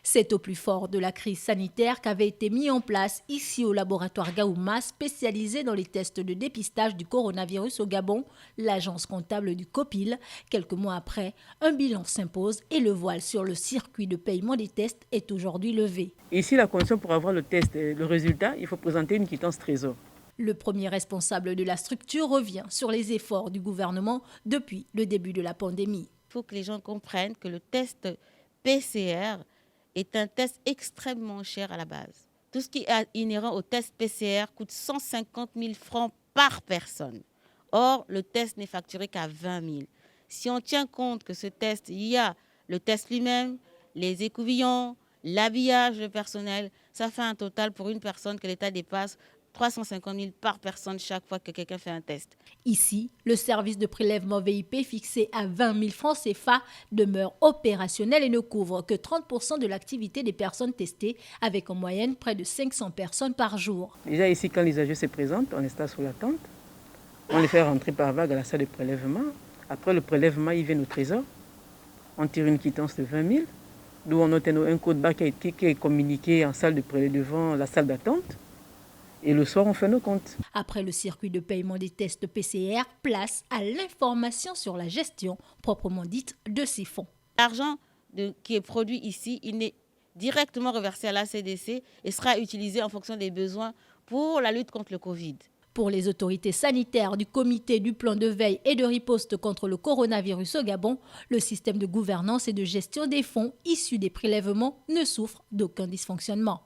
C'est au plus fort de la crise sanitaire qu'avait été mis en place ici au laboratoire Gaouma, spécialisé dans les tests de dépistage du coronavirus au Gabon, l'agence comptable du COPIL. Quelques mois après, un bilan s'impose et le voile sur le circuit de paiement des tests est aujourd'hui levé. Ici, la condition pour avoir le test, le résultat, il faut présenter une quittance Trésor. Le premier responsable de la structure revient sur les efforts du gouvernement depuis le début de la pandémie. Il faut que les gens comprennent que le test PCR est un test extrêmement cher à la base. Tout ce qui est inhérent au test PCR coûte 150 000 francs par personne. Or, le test n'est facturé qu'à 20 000. Si on tient compte que ce test, il y a le test lui-même, les écouvillons, l'habillage du personnel, ça fait un total pour une personne que l'État dépasse 350 000 par personne chaque fois que quelqu'un fait un test. Ici, le service de prélèvement VIP fixé à 20 000 francs CFA demeure opérationnel et ne couvre que 30% de l'activité des personnes testées, avec en moyenne près de 500 personnes par jour. Déjà ici, quand les âgés se présentent, on est sous l'attente. On les fait rentrer par vague à la salle de prélèvement. Après le prélèvement, ils viennent au trésor. On tire une quittance de 20 000, d'où on note un code barre qui est communiqué en salle de prélèvement devant la salle d'attente. Et le soir, on fait nos comptes. Après le circuit de paiement des tests PCR, place à l'information sur la gestion proprement dite de ces fonds. L'argent qui est produit ici, il est directement reversé à la CDC et sera utilisé en fonction des besoins pour la lutte contre le Covid. Pour les autorités sanitaires du comité du plan de veille et de riposte contre le coronavirus au Gabon, le système de gouvernance et de gestion des fonds issus des prélèvements ne souffre d'aucun dysfonctionnement.